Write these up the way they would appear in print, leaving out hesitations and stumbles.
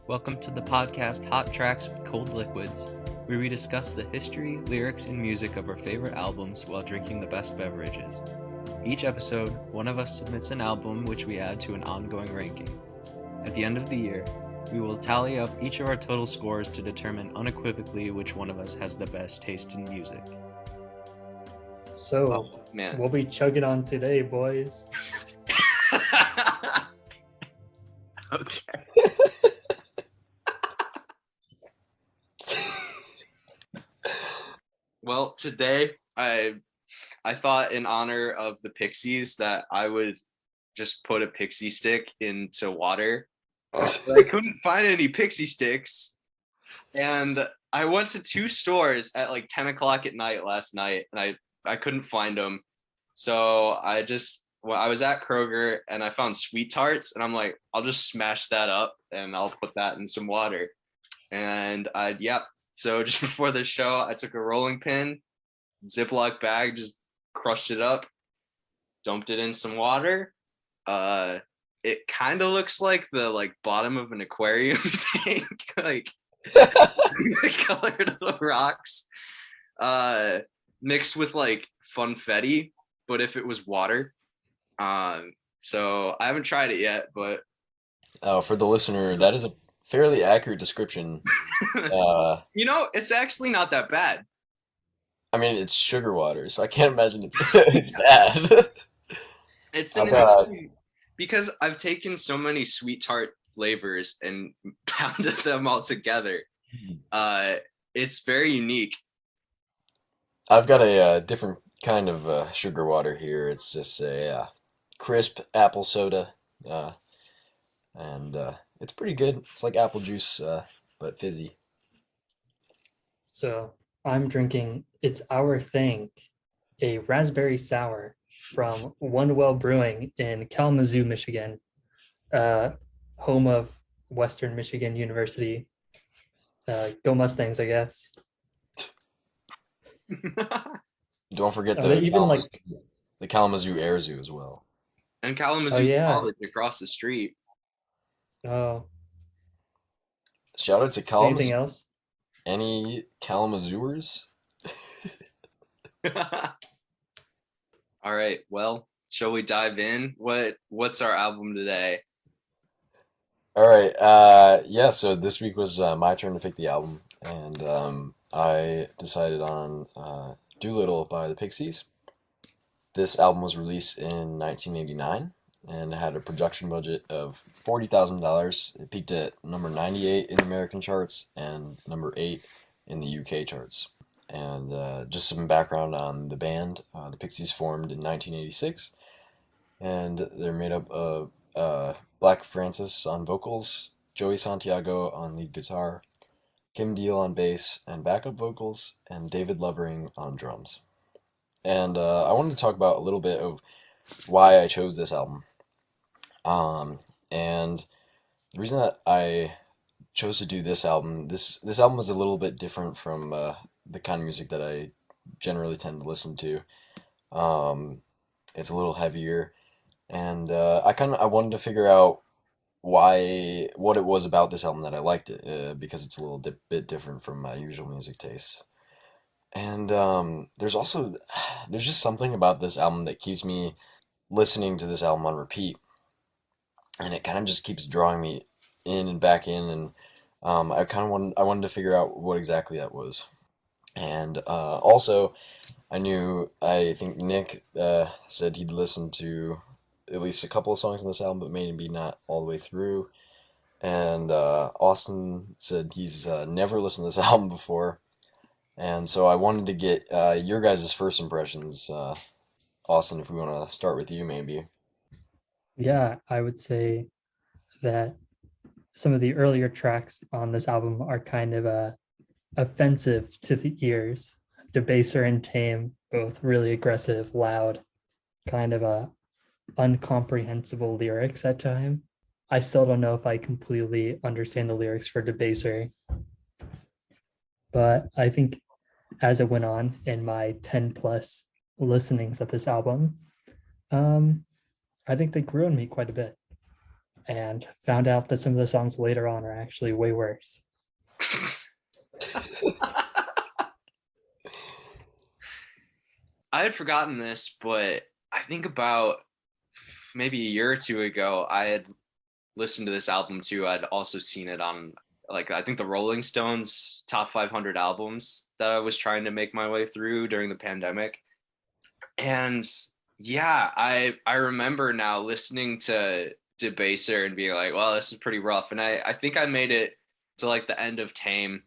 Welcome to the podcast Hot Tracks with Cold Liquids, where we discuss the history, lyrics, and music of our favorite albums while drinking the best beverages. Each episode, one of us submits an album which we add to an ongoing ranking. At the end of the year, we will tally up each of our total scores to determine unequivocally which one of us has the best taste in music. So, we'll be chugging on today, boys. Okay. Well, today I thought in honor of the Pixies that I would just put a pixie stick into water. But I couldn't find any pixie sticks, and I went to two stores at like 10 o'clock at night last night, and I couldn't find them. So I was at Kroger and I found Sweet Tarts, and I'm like, I'll just smash that up and I'll put that in some water. And so just before the show, I took a rolling pin, Ziploc bag, just crushed it up, dumped it in some water. It kind of looks like the bottom of an aquarium tank, like the color of the rocks, mixed with like funfetti, but if it was water. So I haven't tried it yet, but for the listener, that is a fairly accurate description. It's actually not that bad. I mean, it's sugar water, so I can't imagine it's bad. It's an interesting, because I've taken so many Sweet Tart flavors and pounded them all together. It's very unique. I've got a different kind of sugar water here. It's just a crisp apple soda, and it's pretty good. It's like apple juice, but fizzy. So I'm drinking It's Our Thing, a raspberry sour from One Well Brewing in Kalamazoo, Michigan, home of Western Michigan University. Go Mustangs, I guess. Don't forget the Kalamazoo Air Zoo as well. And Kalamazoo College across the street. Oh. Shout out to Kalamazoo. Anything else? Any Kalamazooers? All right. Well, shall we dive in? What's our album today? All right. So this week was my turn to pick the album, and I decided on Doolittle by the Pixies. This album was released in 1989 and had a production budget of $40,000. It peaked at number 98 in the American charts and number 8 in the UK charts. And just some background on the band. The Pixies formed in 1986, and they're made up of Black Francis on vocals, Joey Santiago on lead guitar, Kim Deal on bass and backup vocals, and David Lovering on drums. And I wanted to talk about a little bit of why I chose this album. And the reason that I chose to do this album, this album is a little bit different from the kind of music that I generally tend to listen to. It's a little heavier, and I wanted to figure out what it was about this album that I liked it, because it's a little bit different from my usual music tastes. And there's just something about this album that keeps me listening to this album on repeat, and it kind of just keeps drawing me in and back in, and I wanted to figure out what exactly that was. And also, I think Nick said he'd listened to at least a couple of songs in this album, but maybe not all the way through. And Austin said he's never listened to this album before. And so I wanted to get your guys' first impressions. Austin, if we want to start with you, maybe. Yeah, I would say that some of the earlier tracks on this album are kind of offensive to the ears. Debaser and Tame, both really aggressive, loud, kind of uncomprehensible lyrics at times. I still don't know if I completely understand the lyrics for Debaser, but I think as it went on in my 10 plus listenings of this album, I think they grew on me quite a bit. and found out that some of the songs later on are actually way worse. I had forgotten this, but I think about maybe a year or two ago, I had listened to this album too. I'd also seen it on, like, I think the Rolling Stones top 500 albums that I was trying to make my way through during the pandemic. And yeah, I remember now listening to Debaser and being like, well, this is pretty rough. And I think I made it to like the end of Tame,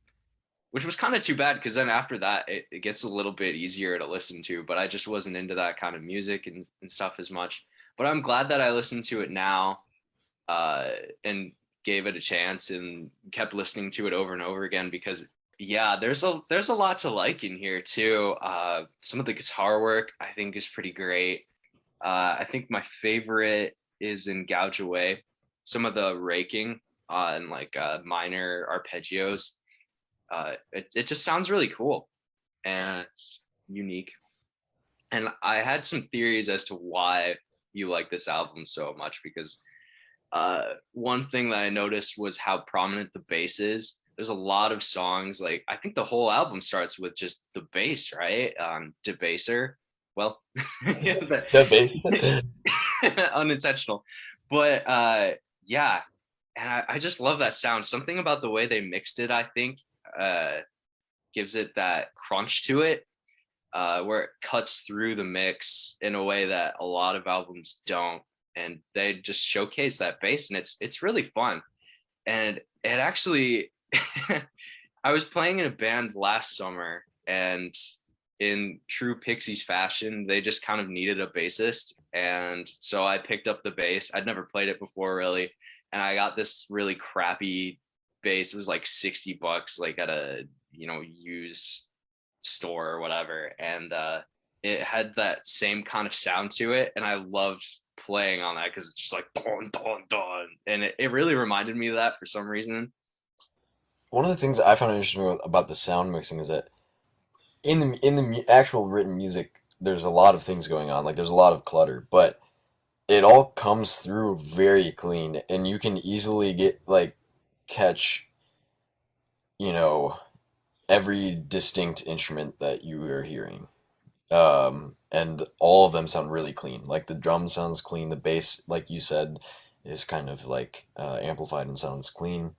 which was kind of too bad because then after that it gets a little bit easier to listen to, but I just wasn't into that kind of music and stuff as much. But I'm glad that I listened to it now, and gave it a chance and kept listening to it over and over again, because yeah, there's a lot to like in here too. Some of the guitar work I think is pretty great. I think my favorite is in Gouge Away. Some of the raking and like minor arpeggios. It just sounds really cool and unique. And I had some theories as to why you like this album so much, because one thing that I noticed was how prominent the bass is. There's a lot of songs, like I think the whole album starts with just the bass, right? Debaser. Well, The bass. unintentional, but yeah, and I just love that sound. Something about the way they mixed it, I think, gives it that crunch to it, where it cuts through the mix in a way that a lot of albums don't, and they just showcase that bass, and it's really fun. And it actually I was playing in a band last summer, and in true Pixies fashion, they just kind of needed a bassist, and so I picked up the bass. I'd never played it before really, and I got this really crappy bass. It was like $60 like at a used store or whatever, and it had that same kind of sound to it, and I loved playing on that because it's just like don don don, and it really reminded me of that for some reason. One of the things I found interesting about the sound mixing is that in the actual written music, there's a lot of things going on. Like there's a lot of clutter, but it all comes through very clean, and you can easily catch, you know, every distinct instrument that you are hearing. And all of them sound really clean. Like the drum sounds clean, the bass, like you said, is kind of like amplified and sounds clean.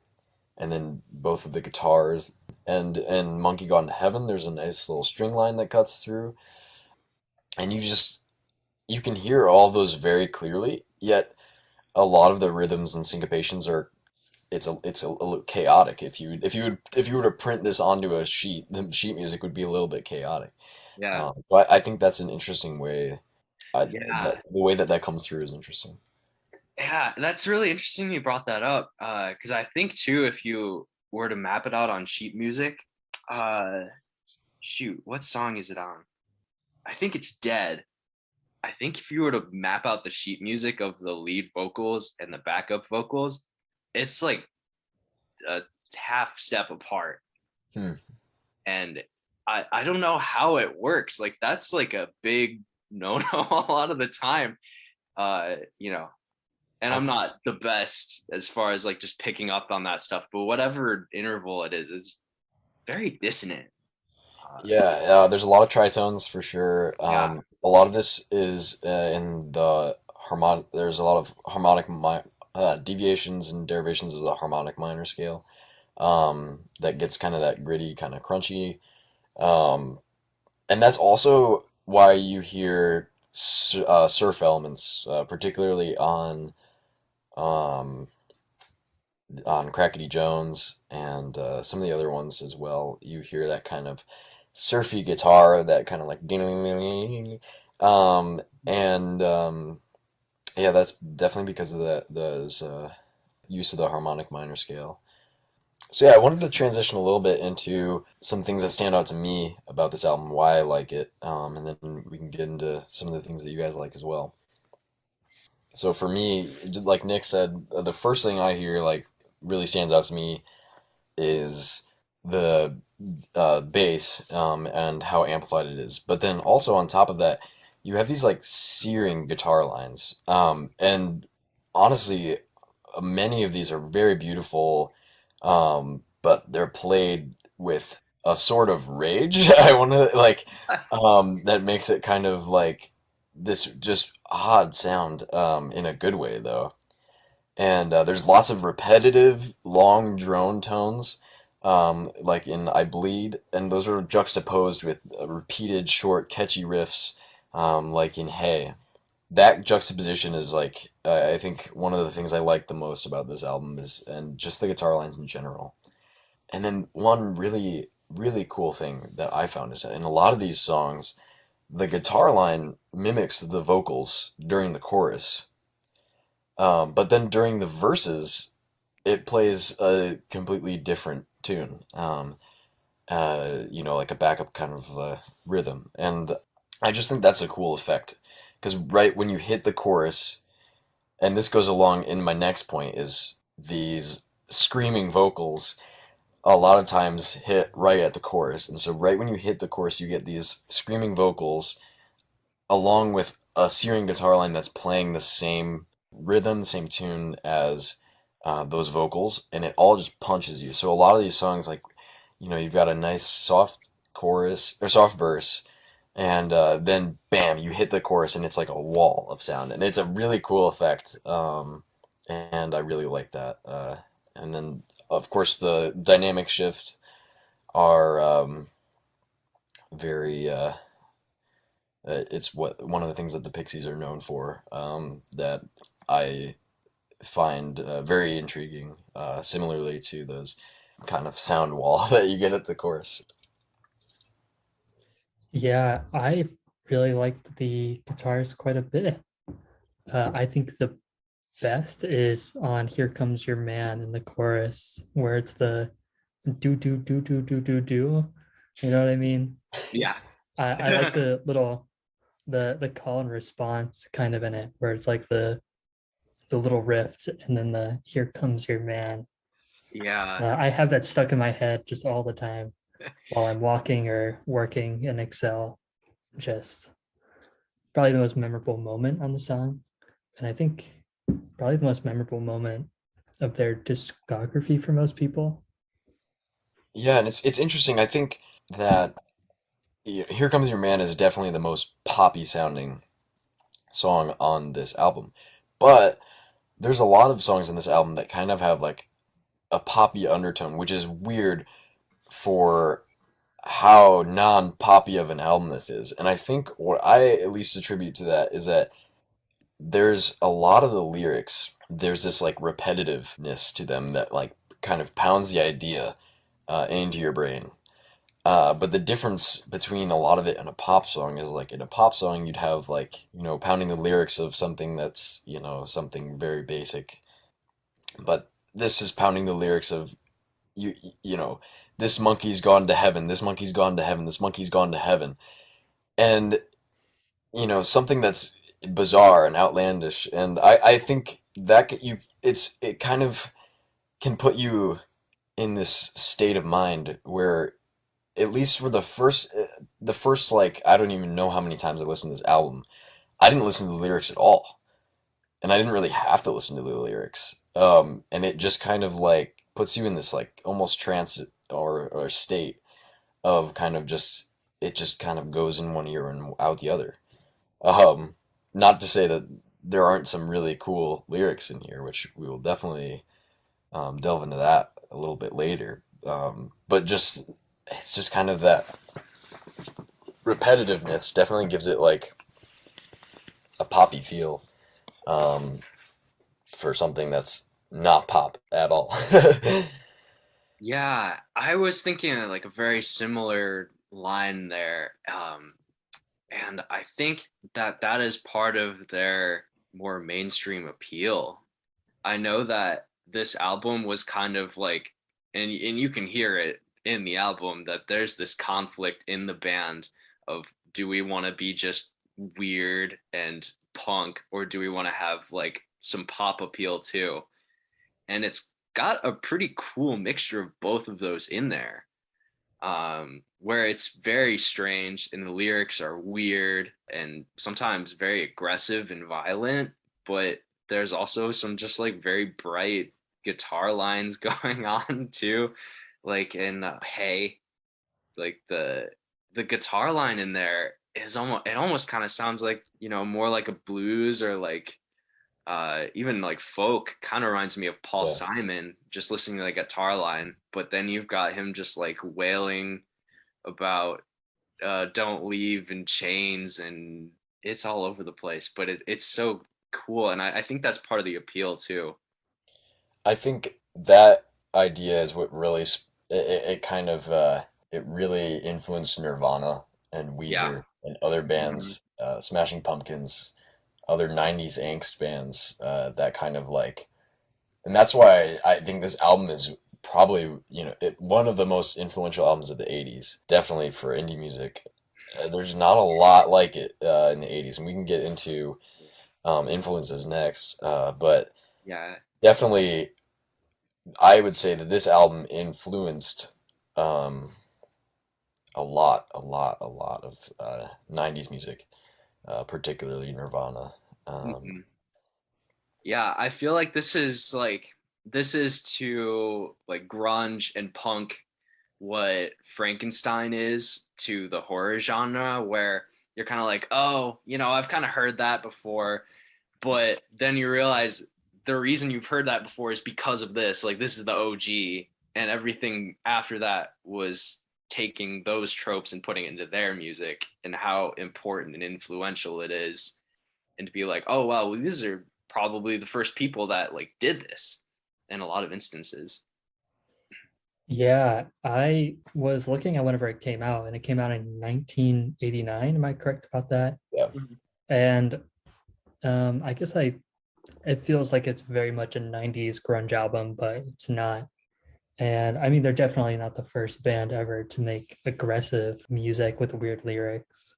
And then both of the guitars and Monkey Gone to Heaven, there's a nice little string line that cuts through, and you can hear all those very clearly. Yet a lot of the rhythms and syncopations are it's a little chaotic. If you were to print this onto a sheet, the sheet music would be a little bit chaotic. Yeah. But I think that's an interesting way. Yeah. The way that comes through is interesting. Yeah, that's really interesting you brought that up, because I think too, if you were to map it out on sheet music, shoot, what song is it on? I think it's Dead. I think if you were to map out the sheet music of the lead vocals and the backup vocals, it's like a half step apart. Hmm. And I don't know how it works. Like that's like a big no-no a lot of the time. You know, and I'm not the best as far as like just picking up on that stuff, but whatever interval it is very dissonant. Yeah, there's a lot of tritones for sure. Yeah. A lot of this is in the harmonic. There's a lot of deviations and derivations of the harmonic minor scale. That gets kind of that gritty, kind of crunchy. And that's also why you hear surf elements, particularly um, on Crackety Jones and some of the other ones as well. You hear that kind of surfy guitar, that kind of like ding, and yeah, that's definitely because of those use of the harmonic minor scale. So yeah, I wanted to transition a little bit into some things that stand out to me about this album, why I like it, and then we can get into some of the things that you guys like as well. So for me, like Nick said, the first thing I hear like really stands out to me is the bass, and how amplified it is. But then also on top of that, you have these like searing guitar lines, and honestly, many of these are very beautiful, but they're played with a sort of rage. I want to like that makes it kind of like this just odd sound in a good way though. And there's lots of repetitive, long drone tones, like in "I Bleed," and those are juxtaposed with repeated, short, catchy riffs, like in "Hey." That juxtaposition is like I think one of the things I like the most about this album is, and just the guitar lines in general. And then one really, really cool thing that I found is that in a lot of these songs, the guitar line mimics the vocals during the chorus. But then during the verses, it plays a completely different tune. Like a backup kind of rhythm. And I just think that's a cool effect. Because right when you hit the chorus, and this goes along in my next point, is these screaming vocals a lot of times hit right at the chorus. And so right when you hit the chorus, you get these screaming vocals along with a searing guitar line that's playing the same rhythm, the same tune as those vocals, and it all just punches you. So a lot of these songs, like, you've got a nice soft chorus or soft verse, and then bam, you hit the chorus, and it's like a wall of sound, and it's a really cool effect. And I really like that. And then, of course, the dynamic shift are very. It's one of the things that the Pixies are known for, that I find very intriguing, similarly to those kind of sound wall that you get at the chorus. Yeah, I really liked the guitars quite a bit. I think the best is on "Here Comes Your Man" in the chorus, where it's the do do do do do do do. You know what I mean? Yeah. I like the little the call and response kind of in it, where it's like the little riff and then the "Here Comes Your Man." Yeah. I have that stuck in my head just all the time while I'm walking or working in Excel. Just probably the most memorable moment on the song. And I think probably the most memorable moment of their discography for most people. Yeah, and it's interesting. I think that "Here Comes Your Man" is definitely the most poppy sounding song on this album, but there's a lot of songs in this album that kind of have like a poppy undertone, which is weird for how non-poppy of an album this is. And I think what I at least attribute to that is that there's a lot of the lyrics, there's this like repetitiveness to them that like kind of pounds the idea into your brain. But the difference between a lot of it and a pop song is like in a pop song, you'd have like, pounding the lyrics of something that's, something very basic. But this is pounding the lyrics of you, you know, this monkey's gone to heaven, this monkey's gone to heaven, this monkey's gone to heaven. And, something that's bizarre and outlandish. And I think that it kind of can put you in this state of mind where at least for the first like I don't even know how many times I listened to this album. I didn't listen to the lyrics at all, and I didn't really have to listen to the lyrics. And it just kind of like puts you in this like almost trance or state of kind of just it just kind of goes in one ear and out the other. Um, Not to say that there aren't some really cool lyrics in here, which we will definitely delve into that a little bit later. But just it's just kind of that repetitiveness definitely gives it like a poppy feel, um, for something that's not pop at all. Yeah, I was thinking of like a very similar line there. And I think that that is part of their more mainstream appeal. I know that this album was kind of like, and you can hear it in the album that there's this conflict in the band of do we want to be just weird and punk or do we want to have like some pop appeal too? And it's got a pretty cool mixture of both of those in there, where it's very strange and the lyrics are weird and sometimes very aggressive and violent, but there's also some just like very bright guitar lines going on too, like in Hey, like the guitar line in there is almost kind of sounds like, you know, more like a blues or like even like folk. Kind of reminds me of Paul Yeah. Simon, just listening to the guitar line, but then you've got him just like wailing about don't leave in chains, and it's all over the place, but it's so cool, and I think that's part of the appeal too. I think that idea is what really it kind of it really influenced Nirvana and Yeah. Weezer and other Mhm. bands, Smashing Pumpkins, other '90s angst bands, that kind of like, and that's why I think this album is probably, you know, one of the most influential albums of the '80s, definitely for indie music. There's not a lot like it in the '80s, and we can get into influences next, but Yeah. definitely I would say that this album influenced um, a lot of '90s music, particularly Nirvana. Um, Mhm. Yeah, I feel like this is to like grunge and punk what Frankenstein is to the horror genre, where you're kind of like, oh, you know, I've kind of heard that before, but then you realize the reason you've heard that before is because of this. Like, this is the OG, and everything after that was taking those tropes and putting it into their music, and how important and influential it is. And to be like, oh wow, well, these are probably the first people that like did this in a lot of instances. Yeah, I was looking at whenever it came out, and it came out in 1989. Am I correct about that? yeah, Mhm. And I guess it feels like it's very much a 90s grunge album, but it's not. And I mean, they're definitely not the first band ever to make aggressive music with weird lyrics.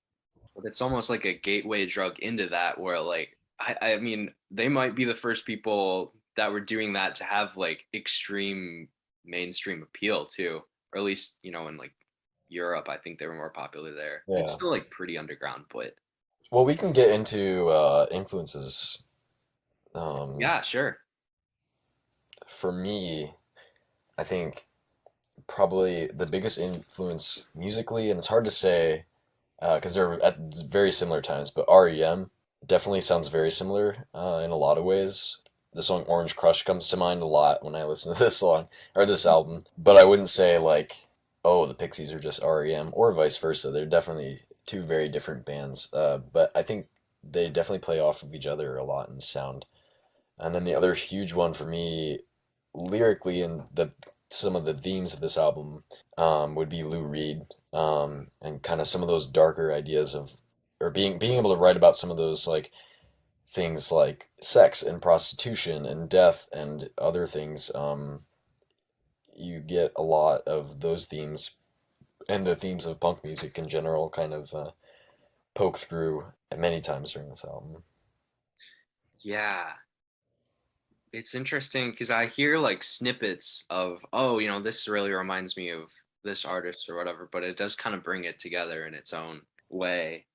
But it's almost like a gateway drug into that, where like I mean, they might be the first people that were doing that to have like extreme mainstream appeal too, or at least, you know, in like Europe, I think they were more popular there. It's yeah. still like pretty underground, but Well, we can get into influences. Um, yeah, sure. for me, I think probably the biggest influence musically, and it's hard to say because they're at very similar times, but REM definitely sounds very similar in a lot of ways. The song Orange Crush comes to mind a lot when I listen to this song or this album, but I wouldn't say like, oh, the Pixies are just REM or vice versa. They're definitely two very different bands, but I think they definitely play off of each other a lot in sound. And then the other huge one for me, lyrically, and some of the themes of this album, would be Lou Reed, and kind of some of those darker ideas of, or being able to write about some of those like things like sex and prostitution and death and other things. You get a lot of those themes and the themes of punk music in general kind of poke through many times during this album. Yeah. It's interesting because I hear like snippets of, oh, you know, this really reminds me of this artist or whatever, but it does kind of bring it together in its own way.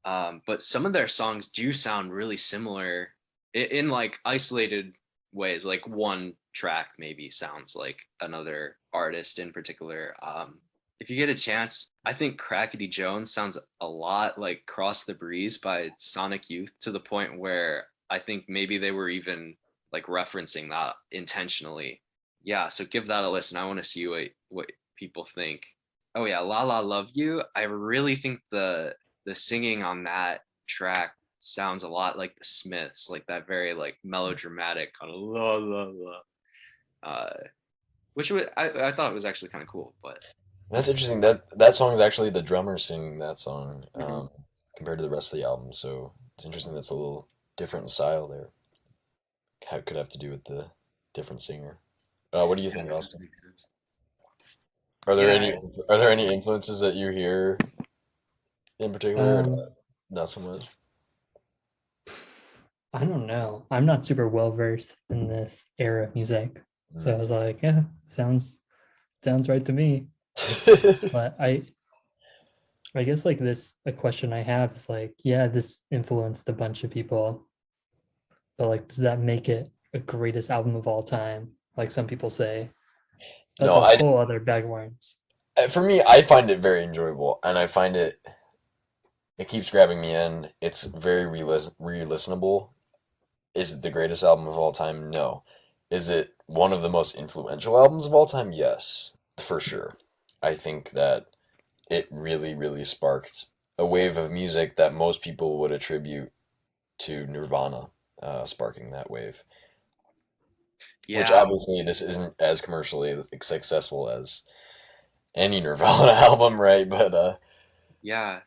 But some of their songs do sound really similar in like isolated ways. Like one track maybe sounds like another artist in particular. If you get a chance, I think Crackety Jones sounds a lot like Cross the Breeze by Sonic Youth, to the point where I think maybe they were even like referencing that intentionally. Yeah, so give that a listen. I want to see what people think. Oh yeah, La La Love You. I really think the singing on that track sounds a lot like the Smiths, like that very like melodramatic kind of la la la, which I thought was actually kind of cool. But That's interesting. That song is actually the drummer singing that song, mhm. compared to the rest of the album. So it's interesting. That's a little different style there. Could have to do with the different singer. What do you Yeah, think, that does Austin? make sense. Are there Yeah, any are there any influences that you hear in particular, or Um, not so much? I don't know. I'm not super well versed in this era of music. So I Mm. was like, yeah, sounds right to me. But I guess like this a question I have is like, yeah, this influenced a bunch of people. but like, does that make it a greatest album of all time? Like some people say, that's No, a whole other bag of worms. for me, I find it very enjoyable, and I find it keeps grabbing me in. It's very re-listenable. Is it the greatest album of all time? No. Is it one of the most influential albums of all time? Yes, for sure. I think that it really, really sparked a wave of music that most people would attribute to Nirvana, sparking that wave. Which Yeah, obviously this isn't as commercially successful as any Nirvana album, right? But yeah.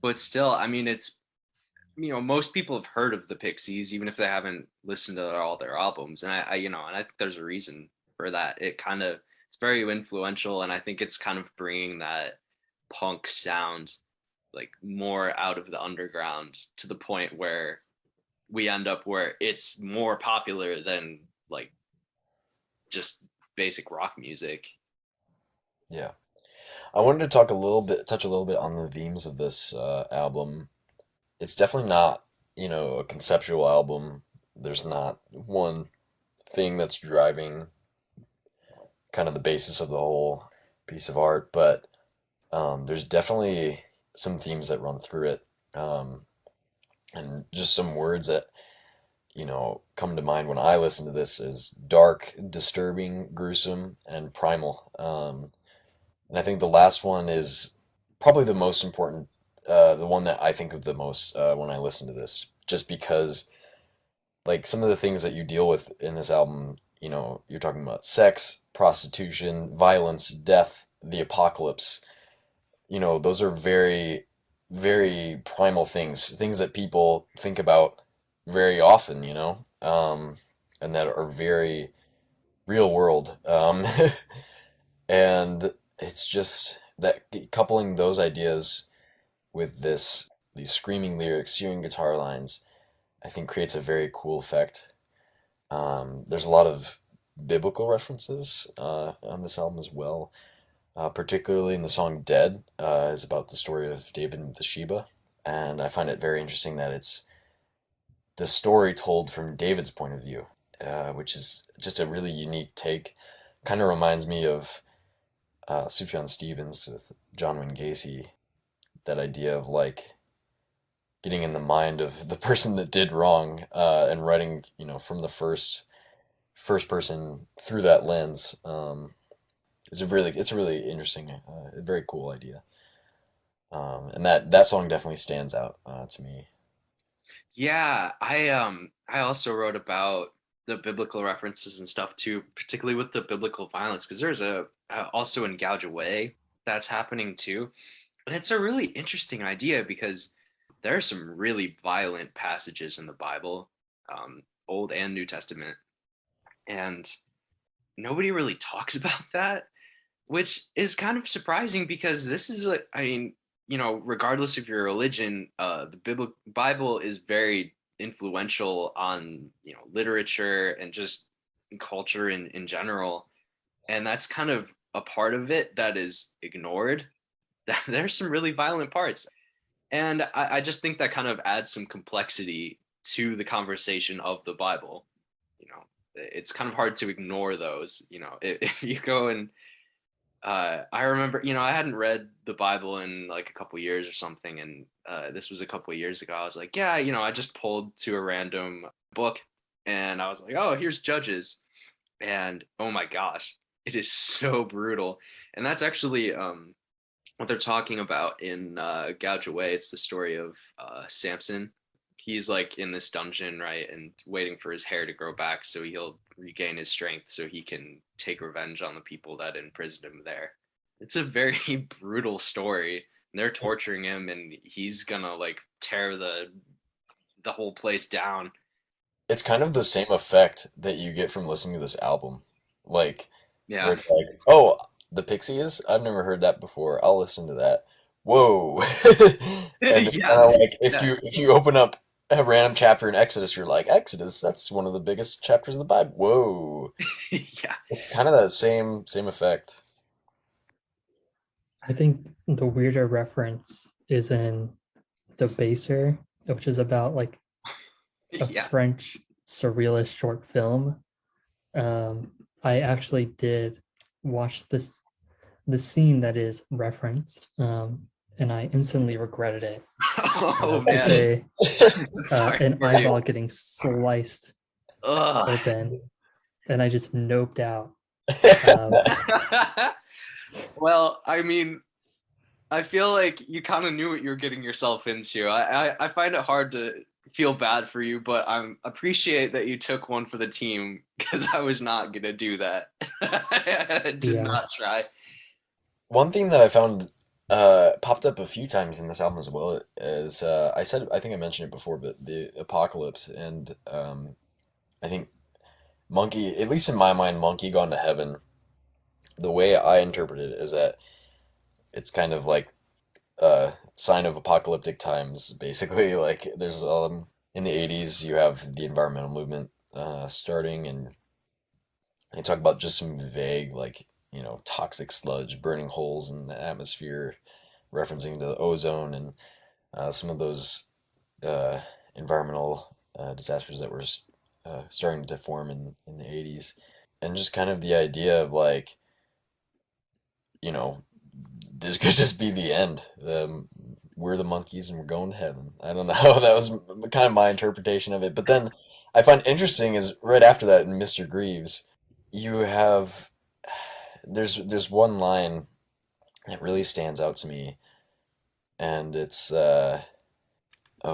But still, I mean, it's, most people have heard of the Pixies, even if they haven't listened to all their albums. And and I think there's a reason for that. It's very influential. And I think it's kind of bringing that punk sound like more out of the underground to the point where we end up where it's more popular than like just basic rock music. yeah. I wanted to touch a little bit on the themes of this album. It's definitely not, a conceptual album. There's not one thing that's driving kind of the basis of the whole piece of art, but there's definitely some themes that run through it, and just some words that come to mind when I listen to this is dark, disturbing, gruesome, and primal. And I think the last one is probably the most important, the one that I think of the most when I listen to this, just because like some of the things that you deal with in this album, you're talking about sex, prostitution, violence, death, the apocalypse. Those are very, very primal things that people think about very often, and that are very real world. And it's just that coupling those ideas with these screaming lyrics, searing guitar lines, I think creates a very cool effect. There's a lot of biblical references on this album as well, particularly in the song "Dead," is about the story of David and Bathsheba, and I find it very interesting that it's the story told from David's point of view, which is just a really unique take. Kind of reminds me of Sufjan Stevens with John Wayne Gacy. That idea of like getting in the mind of the person that did wrong, and writing, from the first person through that lens, it's a really interesting, very cool idea. And that song definitely stands out to me. Yeah, I also wrote about the biblical references and stuff too, particularly with the biblical violence, because there's also in Gouge Away that's happening too. And it's a really interesting idea because there are some really violent passages in the Bible, Old and New Testament, and nobody really talks about that, which is kind of surprising because this is like, I mean, regardless of your religion, the Bible is very influential on, literature and just culture in general. And that's kind of a part of it that is ignored. There's some really violent parts. And I just think that kind of adds some complexity to the conversation of the Bible. It's kind of hard to ignore those, if you go and I remember, I hadn't read the Bible in like a couple years or something, and this was a couple years ago. I was like, yeah, I just pulled to a random book, and I was like, oh, here's Judges, and oh my gosh, it is so brutal. And that's actually what they're talking about in Gouge Away. It's the story of Samson. He's like in this dungeon, right, and waiting for his hair to grow back so he'll regain his strength so he can take revenge on the people that imprisoned him there. It's a very brutal story. And they're torturing him, and he's gonna like tear the whole place down. It's kind of the same effect that you get from listening to this album, like where Yeah. it's like, oh, the Pixies, I've never heard that before. I'll listen to that. Whoa. And it's Yeah. kind of like Yeah. if you open up a random chapter in Exodus, you're like, Exodus, that's one of the biggest chapters of the Bible. Whoa. Yeah. It's kind of that same effect. I think the weirder reference is in Debaser, which is about like a Yeah. French surrealist short film. I actually did watch the scene that is referenced, and I instantly regretted it. Oh It's man, sorry an for you. eyeball getting sliced Ugh. open, and I just noped out. Um, Well, I mean, I feel like you kind of knew what you were getting yourself into. I find it hard to feel bad for you, but I appreciate that you took one for the team because I was not gonna do that. I did Yeah. not try. One thing that I found popped up a few times in this album as well is I think I mentioned it before, but the apocalypse and I think Monkey, at least in my mind, Monkey Gone to Heaven. The way I interpret it is that it's kind of like a sign of apocalyptic times. Basically, like there's in the '80s you have the environmental movement starting, and they talk about just some vague like toxic sludge burning holes in the atmosphere, referencing to the ozone and some of those uh, environmental disasters that were starting to form in the '80s, and just kind of the idea of like this could just be the end. We're the monkeys and we're going to heaven. I don't know. That was kind of my interpretation of it. But then I find interesting is right after that in Mr. Greaves, you have there's one line that really stands out to me, and it's oh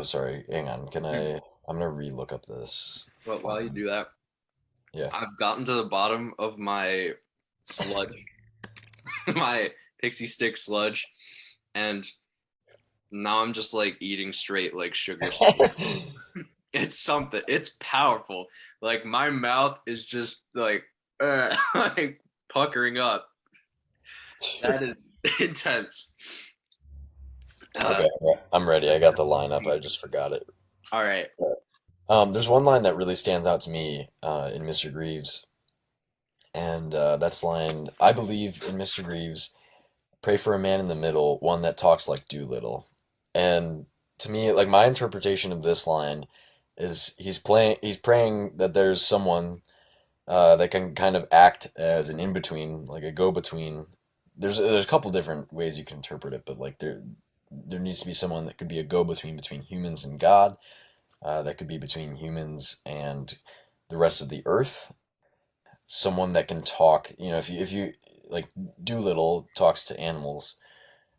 sorry, hang on. I'm gonna re-look up this. But while you do that, Yeah. I've gotten to the bottom of my sludge, my pixie stick sludge, and now I'm just like eating straight like sugar. It's something. It's powerful. Like my mouth is just like like puckering up. That is intense. Okay, I'm ready. I got the line up. I just forgot it. All right. There's one line that really stands out to me in Mr. Greaves, and that's line, I believe in Mr. Greaves, pray for a man in the middle, one that talks like Doolittle. And to me, like my interpretation of this line is he's praying that there's someone that can kind of act as an in-between, like a go-between. There's a couple different ways you can interpret it, but like there needs to be someone that could be a go-between between humans and God, that could be between humans and the rest of the earth. Someone that can talk, if you like Doolittle talks to animals,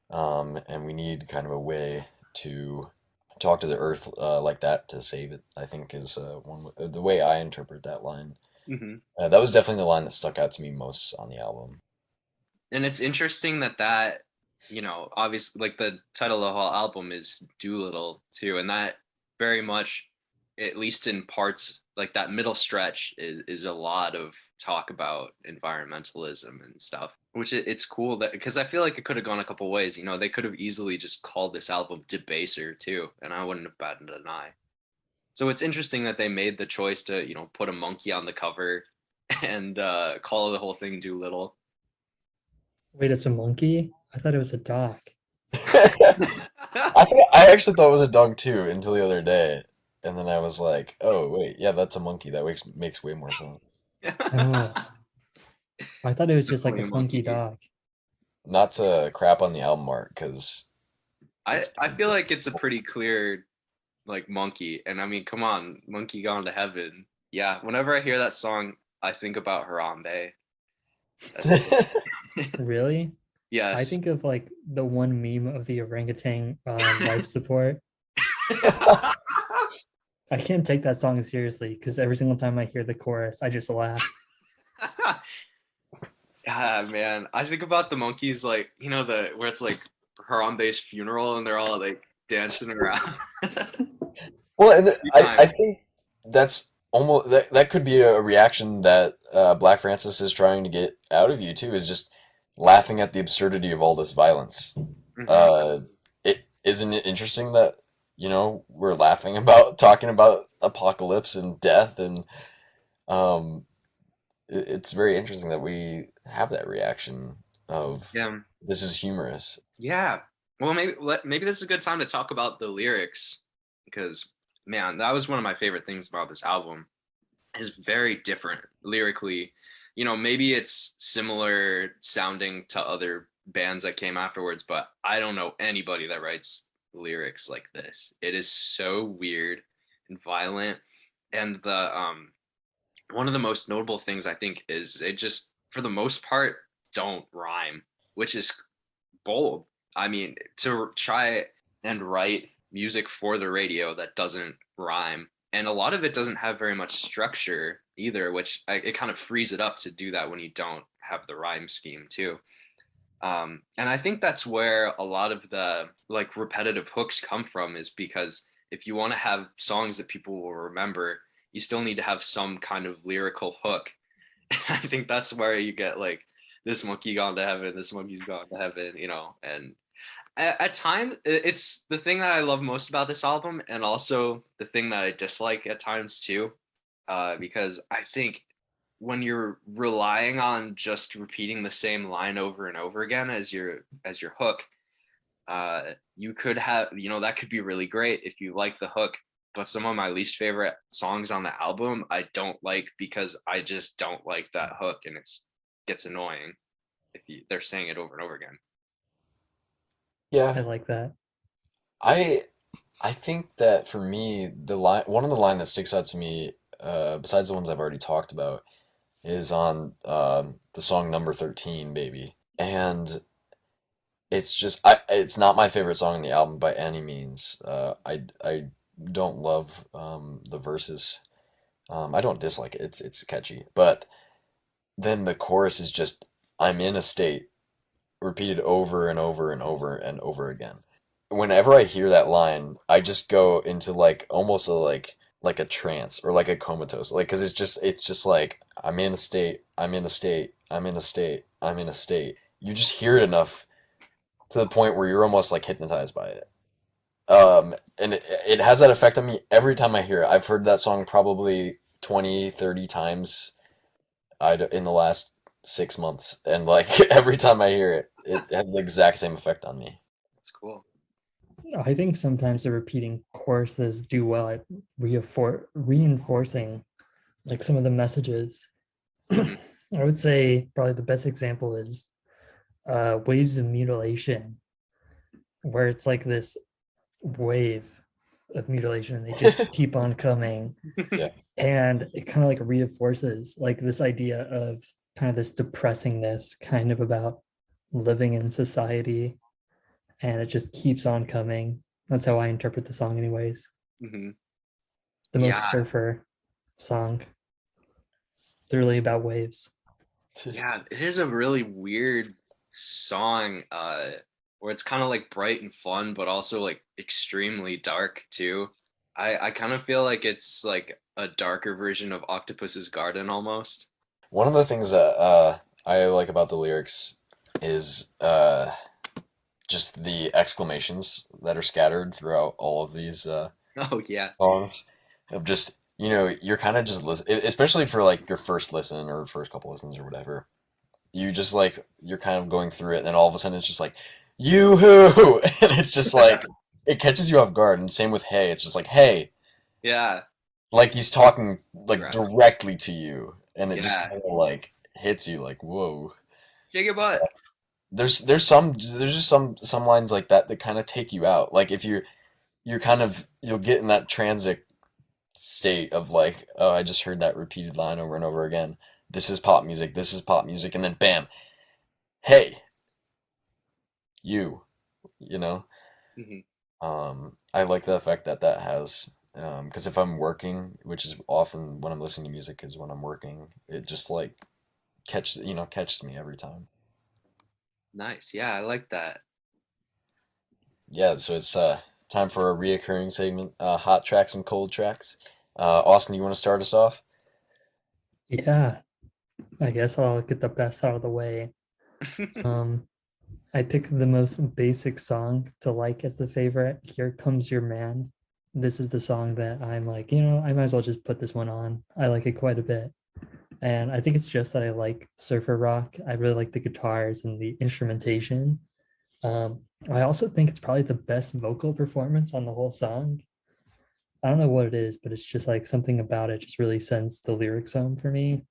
and we need kind of a way to talk to the earth like that to save it. I think is the way I interpret that line. Mm-hmm. That was definitely the line that stuck out to me most on the album. And it's interesting that obviously like the title of the whole album is Doolittle too, and that very much, at least in parts, like that middle stretch is a lot of talk about environmentalism and stuff, which it's cool that, because I feel like it could have gone a couple ways. They could have easily just called this album Debaser too, and I wouldn't have batted an eye. So it's interesting that they made the choice to put a monkey on the cover and call the whole thing Doolittle. Wait, it's a monkey? I thought it was a dog. I actually thought it was a dog too until the other day, and then I was like, oh wait, yeah, that's a monkey. That makes way more sense. Oh, I thought it was just like Definitely a a funky monkey. dog. Not to crap on the album art, because I feel like it's a pretty clear like monkey, and I mean, come on, Monkey Gone to Heaven. Yeah, whenever I hear that song, I think about Harambe. Really? Yes. I think of like the one meme of the orangutan on life support. I can't take that song seriously because every single time I hear the chorus, I just laugh. Yeah, man. I think about the monkeys, like where it's like Harambe's funeral, and they're all like dancing around. Well, and I think that's almost that could be a reaction that Black Francis is trying to get out of you too, is just laughing at the absurdity of all this violence. Mhm. Isn't it interesting that we're laughing about talking about apocalypse and death, and it's very interesting that we have that reaction of Yeah. this is humorous. Yeah. Well, maybe this is a good time to talk about the lyrics, because man, that was one of my favorite things about this album. is very different lyrically. You know, maybe it's similar sounding to other bands that came afterwards, but I don't know anybody that writes lyrics like this. It is so weird and violent. And the one of the most notable things I think is it just for the most part don't rhyme, which is bold. I mean, to try and write music for the radio that doesn't rhyme, and a lot of it doesn't have very much structure either, which it kind of frees it up to do that when you don't have the rhyme scheme too. And I think that's where a lot of the like repetitive hooks come from, is because if you want to have songs that people will remember, you still need to have some kind of lyrical hook. I think that's where you get like this monkey gone to heaven, this monkey's gone to heaven, you know. And at times it's the thing that I love most about this album, and also the thing that I dislike at times too, because I think when you're relying on just repeating the same line over and over again as your hook, you could have, you know, that could be really great if you like the hook. But some of my least favorite songs on the album I don't like because I just don't like that hook, and gets annoying if they're saying it over and over again. I Yeah, like that. I I think that for me, one of the line that sticks out to me, besides the ones I've already talked about, is on the song Number 13, Baby. And it's not my favorite song on the album by any means. I don't love the verses. I don't dislike it. It's catchy, but then the chorus is just "I'm in a state," repeated over and over and over and over again. Whenever I hear that line, I just go into like almost like a trance or like a comatose, like because it's just like I'm in a state, I'm in a state, I'm in a state, I'm in a state. You just hear it enough to the point where you're almost like hypnotized by it. And it has that effect on me every time I hear it. I've heard that song probably 20, 30 times in the last 6 months, and like every time I hear it, it has the exact same effect on me. It's cool. I think sometimes the repeating choruses do well at reinforcing like some of the messages. Mhm. I would say probably the best example is Waves of Mutilation, where it's like this wave of mutilation and they just keep on coming. Yeah. And it kind of like reinforces like this idea of kind of this depressingness kind of about living in society, and it just keeps on coming. That's how I interpret the song anyways. Mhm. The most Yeah. surfer song. They're really about waves. Yeah, it is a really weird song, where it's kind of like bright and fun, but also like extremely dark too. I kind of feel like it's like a darker version of Octopus's Garden almost. One of the things that I like about the lyrics is just the exclamations that are scattered throughout all of these Oh yeah. songs. Of just, you're kind of just listen, especially for like your first listen or first couple listens or whatever. You just like you're kind of going through it, and then all of a sudden it's just like yoo-hoo, and it's just like it catches you off guard. And same with hey, it's just like hey, Yeah. like he's talking like Right. directly to you, and it just Yeah. kind of like hits you like whoa. Shake your butt. There's just some lines like that that kind of take you out. Like if you'll get in that transit state of like, oh, I just heard that repeated line over and over again. This is pop music. This is pop music, and then bam, hey, you know. Mhm. I like the effect that has. Because if I'm working, which is often when I'm listening to music, is when I'm working, it just like catches me every time. Nice. Yeah, I like that. Yeah, so it's time for a reoccurring segment, hot tracks and cold tracks. Austin, you want to start us off? Yeah, I guess I'll get the best out of the way. I picked the most basic song to like as the favorite. Here Comes Your Man. This is the song that I'm like, I might as well just put this one on. I like it quite a bit. And I think it's just that I like surfer rock. I really like the guitars and the instrumentation. I also think it's probably the best vocal performance on the whole song. I don't know what it is, but it's just like something about it just really sends the lyrics home for me.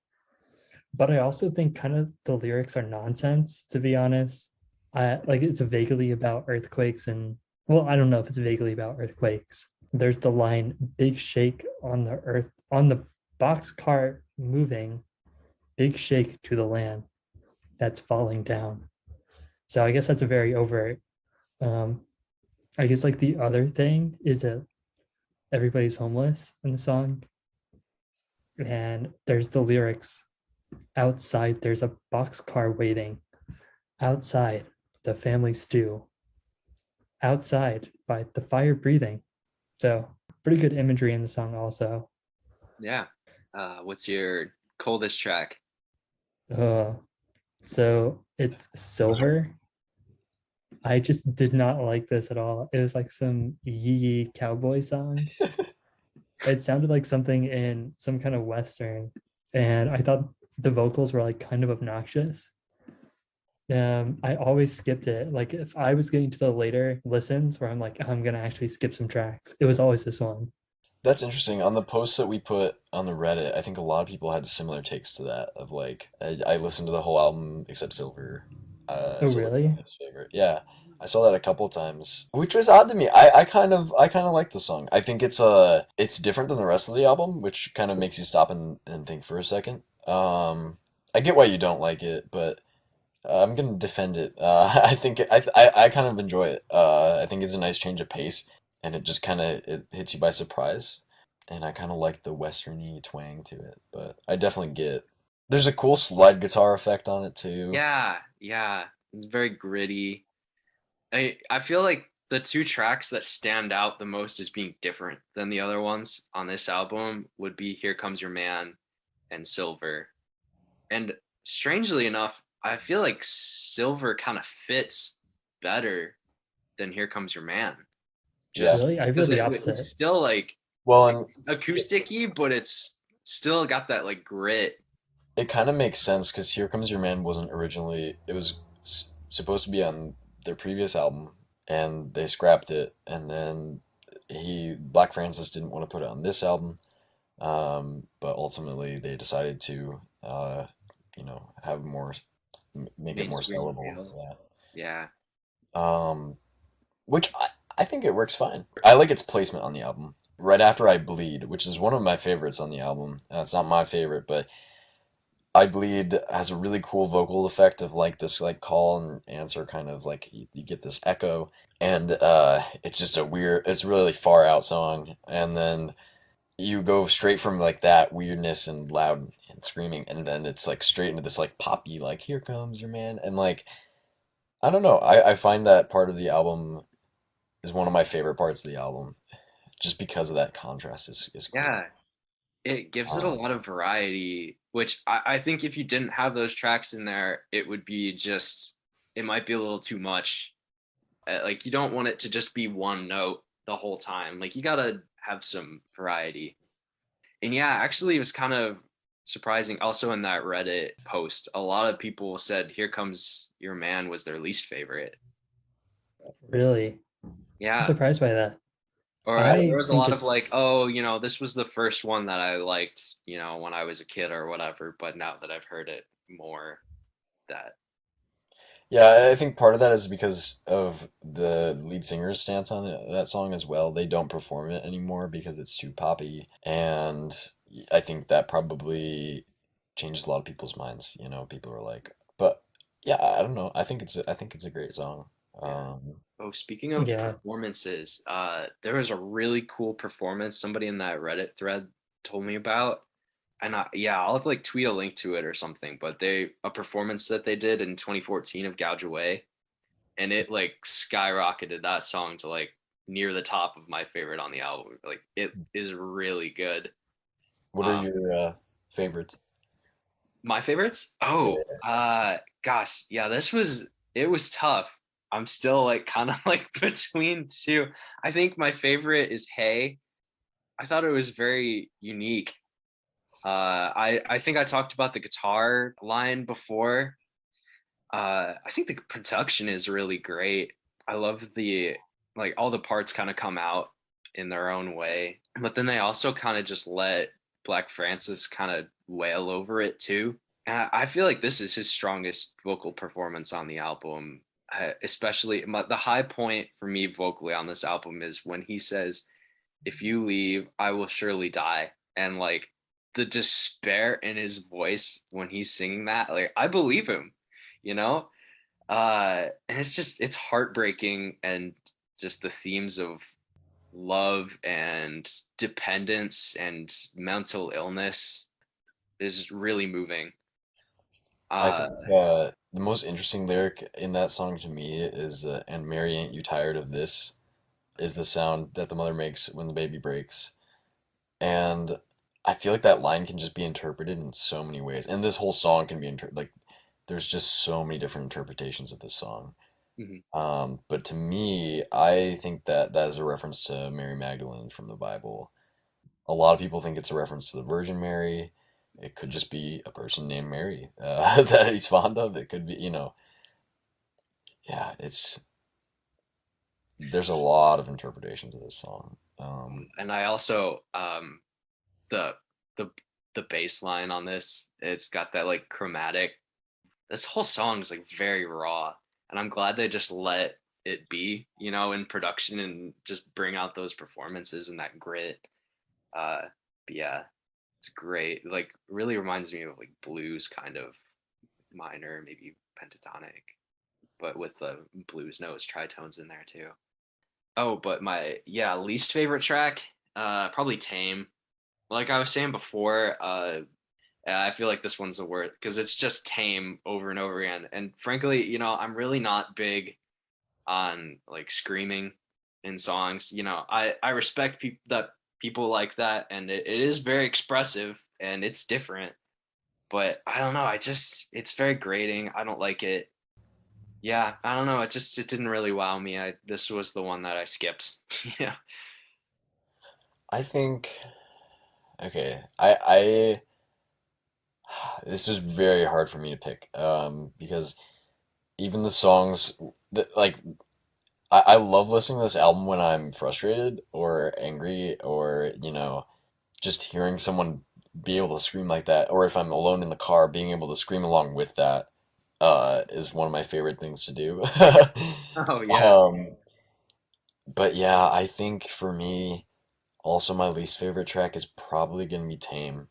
But I also think kind of the lyrics are nonsense, to be honest. I like it's vaguely about earthquakes and well, I don't know if it's vaguely about earthquakes. There's the line big shake on the earth on the boxcar moving, big shake to the land that's falling down. So I guess that's a very overt. Um, I guess like the other thing is that everybody's homeless in the song, and there's the lyrics outside. There's a boxcar waiting outside. The family stew outside by the fire breathing. So pretty good imagery in the song also. Yeah. What's your coldest track? Uh, so it's Silver. I just did not like this at all. It was like some yee cowboy song. It sounded like something in some kind of Western. And I thought the vocals were like kind of obnoxious. I always skipped it. Like if I was getting to the later listens where I'm like, I'm gonna actually skip some tracks, it was always this one. That's interesting. On the posts that we put on the Reddit, I think a lot of people had similar takes to that. Of like, I listened to the whole album except Silver. Oh Silver was really? my favorite. Yeah, I saw that a couple of times, which was odd to me. I kind of like the song. I think it's different than the rest of the album, which kind of makes you stop and think for a second. I get why you don't like it, but I'm gonna defend it. I think I kind of enjoy it. I think it's a nice change of pace, and it just kind of it hits you by surprise. And I kind of like the westerny twang to it, but I definitely get. There's a cool slide guitar effect on it too. Yeah, yeah. It's very gritty. I feel like the two tracks that stand out the most as being different than the other ones on this album would be Here Comes Your Man and Silver. And strangely enough, I feel like Silver kind of fits better than Here Comes Your Man. Yeah. Just Really? I feel because the it's opposite. still like Well, and acoustic-y, but it's still got that like grit. it kind of makes sense because Here Comes Your Man wasn't originally. It was supposed to be on their previous album, and they scrapped it. And then Black Francis didn't want to put it on this album, but ultimately they decided to, have more, make it more Mainstream sellable. appeal. Yeah. Yeah. Which I think it works fine. I like its placement on the album. Right after I Bleed, which is one of my favorites on the album. It's not my favorite, but I Bleed has a really cool vocal effect of like this like call and answer kind of like you get this echo, and it's just it's a really far out song, and then you go straight from like that weirdness and loud and screaming, and then it's like straight into this like poppy like Here Comes Your Man, and like I don't know, I find that part of the album is one of my favorite parts of the album, just because of that contrast is cool. Yeah. It gives it a Um, lot of variety, which I think if you didn't have those tracks in there, it would be just, it might be a little too much. Like, you don't want it to just be one note the whole time. Like, you gotta have some variety. And yeah, actually, it was kind of surprising. Also, in that Reddit post, a lot of people said Here Comes Your Man was their least favorite. Really? I'm Yeah. surprised by that. Or there I was a think lot of like, it's oh, this was the first one that I liked, when I was a kid or whatever. But now that I've heard it more, that yeah, I think part of that is because of the lead singer's stance on that song as well. They don't perform it anymore because it's too poppy, and I think that probably changes a lot of people's minds. People are like, but yeah, I don't know. I think it's a great song. yeah. Um, Oh, speaking of yeah. performances, there was a really cool performance somebody in that Reddit thread told me about. And yeah, I'll have like tweet a link to it or something. But a performance that they did in 2014 of Gouge Away, and it like skyrocketed that song to like near the top of my favorite on the album. Like it is really good. what are Um, your favorites? my favorites? Yeah. Oh, gosh, yeah, it was tough. I'm still like kind of like between two. I think my favorite is Hey. I thought it was very unique. I think I talked about the guitar line before. I think the production is really great. I love the like all the parts kind of come out. in their own way. But then they also kind of just let Black Francis kind of wail over it too. And I feel like this is his strongest vocal performance on the album. Especially the high point for me vocally on this album is when he says, "If you leave, I will surely die." And like the despair in his voice when he's singing that, like I believe him, you know? And it's heartbreaking, and just the themes of love and dependence and mental illness is really moving. I Uh, think the most interesting lyric in that song to me is "And Mary, ain't you tired of this?" is the sound that the mother makes when the baby breaks. And I feel like that line can just be interpreted in so many ways. And this whole song can be like there's just so many different interpretations of this song. mhm. But to me, I think that that is a reference to Mary Magdalene from the Bible. A lot of people think it's a reference to the Virgin Mary. It could just be a person named Mary that he's fond of. It could be, yeah, there's a lot of interpretations of this song. And I also the the the bass line on this, it's got that like chromatic. This whole song is like very raw, and I'm glad they just let it be, in production, and just bring out those performances and that grit. uh but yeah, it's great. Like really reminds me of like blues kind of minor, maybe pentatonic, but with the blues notes, tritones in there too. Oh, but my, yeah, least favorite track, probably Tame. Like I was saying before, I feel like this one's the worst because it's just tame over and over again. And frankly, I'm really not big on like screaming in songs. I respect that people like that, and it is very expressive and it's different. But I don't know. It's very grating. I don't like it. Yeah, I don't know. It didn't really wow me. This was the one that I skipped. Yeah. I think, okay, I this was very hard for me to pick, because even the songs that like I love listening to this album when I'm frustrated or angry or, just hearing someone be able to scream like that, or if I'm alone in the car, being able to scream along with that is one of my favorite things to do. Oh yeah. Um, but yeah, I think for me, also my least favorite track is probably gonna be Tame.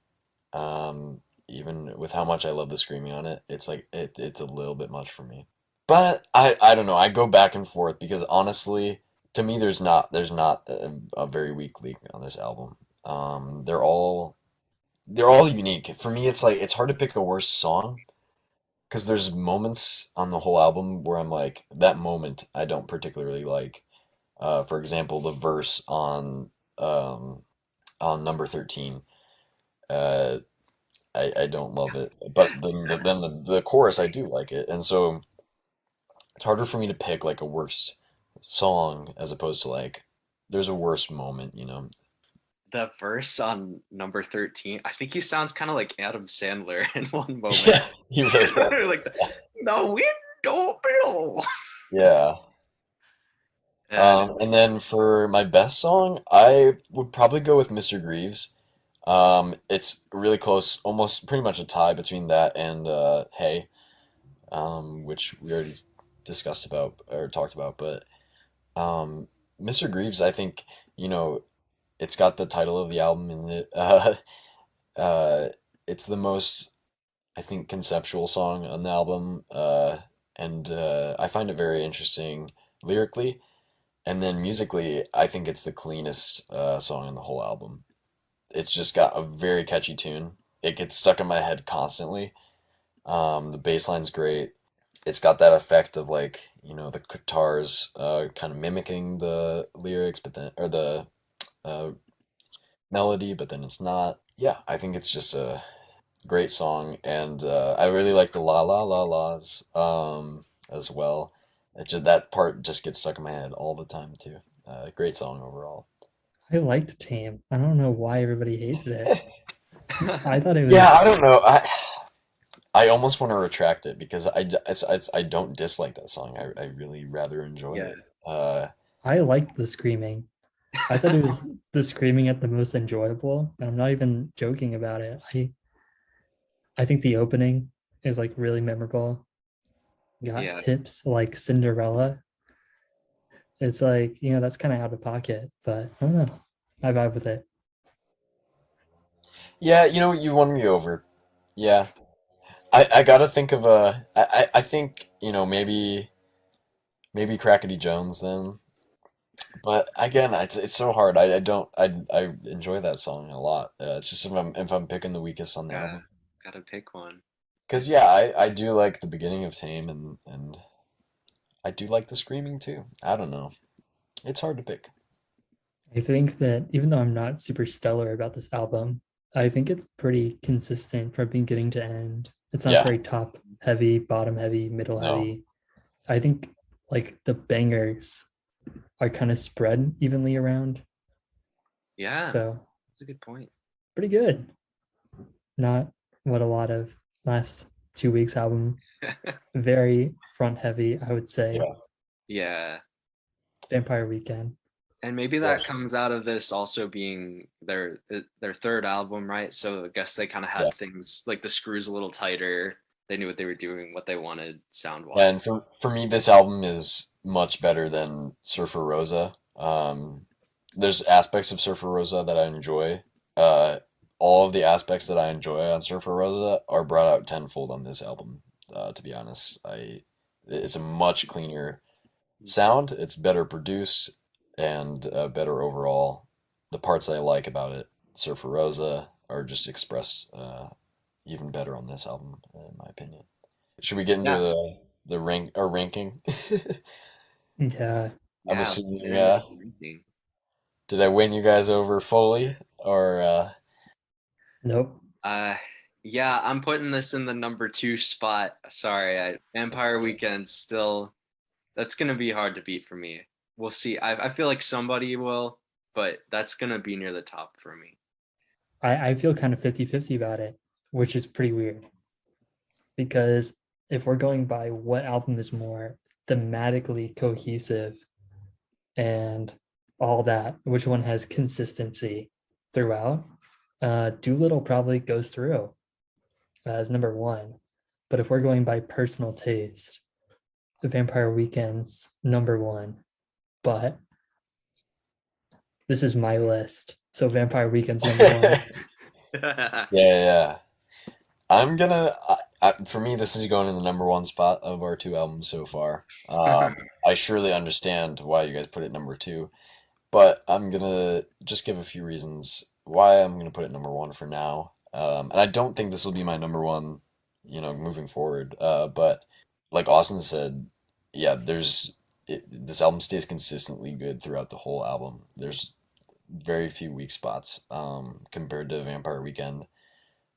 Even with how much I love the screaming on it, it's like it's a little bit much for me. But I don't know. I go back and forth because honestly, to me, there's not a very weak link on this album. They're all unique. For me, it's like it's hard to pick a worse song because there's moments on the whole album where I'm like that moment I don't particularly like. For example, the verse um, on number 13. Uh, I don't love it, but then the chorus I do like it, and so it's harder for me to pick like a worst song as opposed to like there's a worst moment. The verse on number 13, I think he sounds kind of like Adam Sandler in one moment. Yeah, he really does. Like the window bill. Yeah. And And then for my best song, I would probably go with Mr. Greaves. It's really close, almost pretty much a tie between that and Hey, which we already discussed about or talked about. But um, Mr. Greaves, I think, you know, it's got the title of the album in it. Uh, it's the most, I think, conceptual song on the album, and I find it very interesting lyrically. And then musically, I think it's the cleanest song on the whole album. It's just got a very catchy tune. It gets stuck in my head constantly. The bass line's great. It's got that effect of like, the guitars kind of mimicking the lyrics, but then, or the uh, melody, but then it's not. Yeah, I think it's just a great song, and I really like the la la la la's as well. That part just gets stuck in my head all the time too. Great song overall. I liked Tame. I don't know why everybody hated it. I thought it Yeah, I was. don't know. I almost want to retract it because I don't dislike that song. I really rather enjoy yeah, it. I liked the screaming. I thought it was the screaming at the most enjoyable, and I'm not even joking about it. I think the opening is like really memorable. Got Yeah. hips like Cinderella. It's like, that's kind of out of pocket, but I don't know. I vibe with it. Yeah, you won me over. Yeah. I gotta think of I think, maybe Crackety Jones then. But again, it's so hard. I don't I enjoy that song a lot. It's just if I'm picking the weakest on the Gotta album. gotta pick one. Because yeah, I do like the beginning of Tame and I do like the screaming too. I don't know. It's hard to pick. I think that even though I'm not super stellar about this album, I think it's pretty consistent from beginning to end. It's not Yeah, very top heavy, bottom heavy, middle no. heavy. I think like the bangers are kind of spread evenly around. Yeah, So that's a good point. pretty good. Not what a lot of last 2 weeks album. Very front heavy, I would say. Yeah. Yeah. Vampire Weekend. And maybe Yeah. that comes out of this also being their third album, right? So I guess they kind of Yeah. had things like the screws a little tighter. They knew what they were doing, what they wanted sound Yeah, wise. and for me, this album is much better than Surfer Rosa. There's aspects of Surfer Rosa that I enjoy. Uh, all of the aspects that I enjoy on Surfer Rosa are brought out tenfold on this album. To be honest, it's a much cleaner sound. It's better produced and better overall. The parts I like about it, Surfer Rosa, are just expressed even better on this album, in my opinion. Should we get into Yeah, the ranking? Yeah. I'm yeah. Let's assuming get into the ranking. did I win you guys over fully or Nope. Uh, yeah, I'm putting this in the number 2 spot. Sorry, Empire Weekend still. That's gonna be hard to beat for me. We'll see. I feel like somebody will, but that's gonna be near the top for me. I feel kind of 50-50 about it, which is pretty weird. Because if we're going by what album is more thematically cohesive and all that, which one has consistency throughout, Doolittle probably goes through as number one. But if we're going by personal taste, the Vampire Weekend's number one. But this is my list. So Vampire Weekend's number one. Yeah. I'm gonna for me this is going in the number one spot of our two albums so far. I surely understand why you guys put it number two, but I'm gonna just give a few reasons why I'm gonna put it number one for now. And I don't think this will be my number one, moving forward. But like Austin said, yeah, this album stays consistently good throughout the whole album. There's very few weak spots compared to Vampire Weekend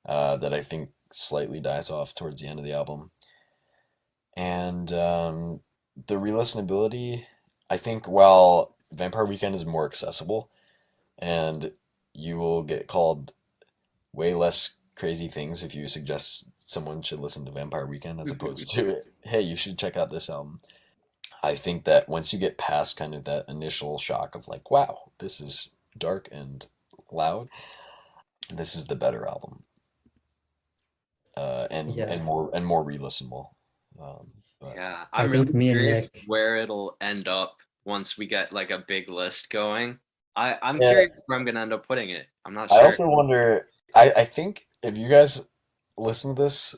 that I think slightly dies off towards the end of the album. And the re-listenability, I think while Vampire Weekend is more accessible and you will get called way less crazy things if you suggest someone should listen to Vampire Weekend as opposed to, hey, you should check out this album. I think that once you get past kind of that initial shock of like, wow, this is dark and loud, this is the better album. And Yeah. more re-listenable. But Yeah, I I'm think really me and curious Nick, where it'll end up once we get like a big list going. I'm yeah, curious where I'm gonna end up putting it. I'm not I sure. also wonder. I think if you guys listen to this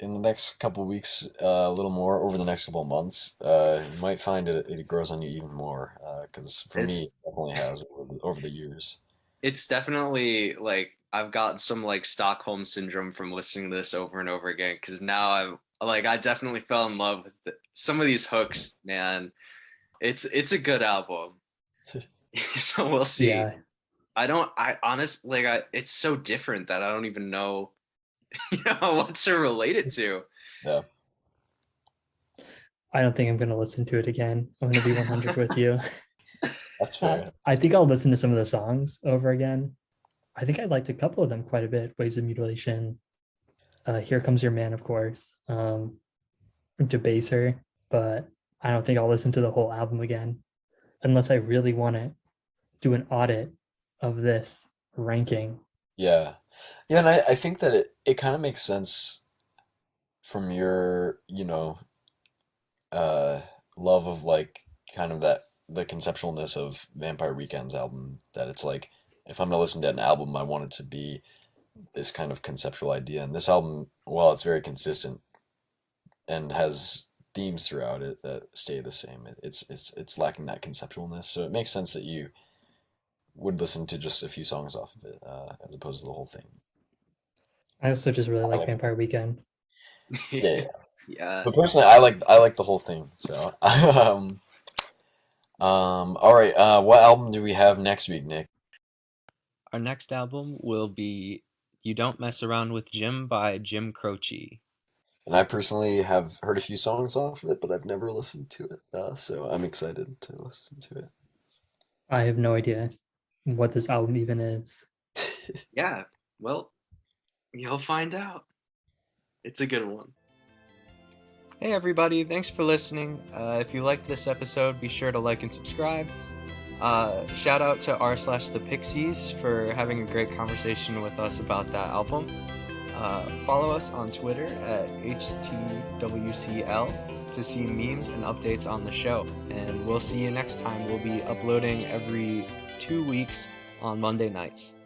in the next couple of weeks, a little more over the next couple of months, you might find it grows on you even more. Because for me, It's it definitely has over the years. it's definitely like I've got some like Stockholm syndrome from listening to this over and over again because now I definitely fell in love with some of these hooks, man. It's a good album. So we'll see. yeah, I honestly it's so different that I don't even know what to relate it to. Yeah, I don't think I'm going to listen to it again. I'm going to be 100 with you. that's fair. I think I'll listen to some of the songs over again. I think I liked a couple of them quite a bit. Waves of Mutilation, Here Comes Your Man, of course, Debaser, but I don't think I'll listen to the whole album again unless I really want it do an audit of this ranking. Yeah. Yeah, and I think that it kind of makes sense from your, uh love of like kind of that the conceptualness of Vampire Weekend's album, that it's like if I'm gonna listen to an album, I want it to be this kind of conceptual idea. And this album, while it's very consistent and has themes throughout it that stay the same, it's lacking that conceptualness. So it makes sense that you would listen to just a few songs off of it, as opposed to the whole thing. I also just really like like Vampire Weekend. Yeah. Yeah. But personally, I like the whole thing. So, all right. What album do we have next week, Nick? Our next album will be You Don't Mess Around with Jim by Jim Croce. And I personally have heard a few songs off of it, but I've never listened to it. So I'm excited to listen to it. I have no idea what this album even is. Yeah. Well, you'll find out. It's a good one. Hey everybody, thanks for listening. If you liked this episode, be sure to like and subscribe. Shout out to r/thepixies for having a great conversation with us about that album. Follow us on Twitter at HTWCL to see memes and updates on the show. And we'll see you next time. We'll be uploading every 2 weeks on Monday nights.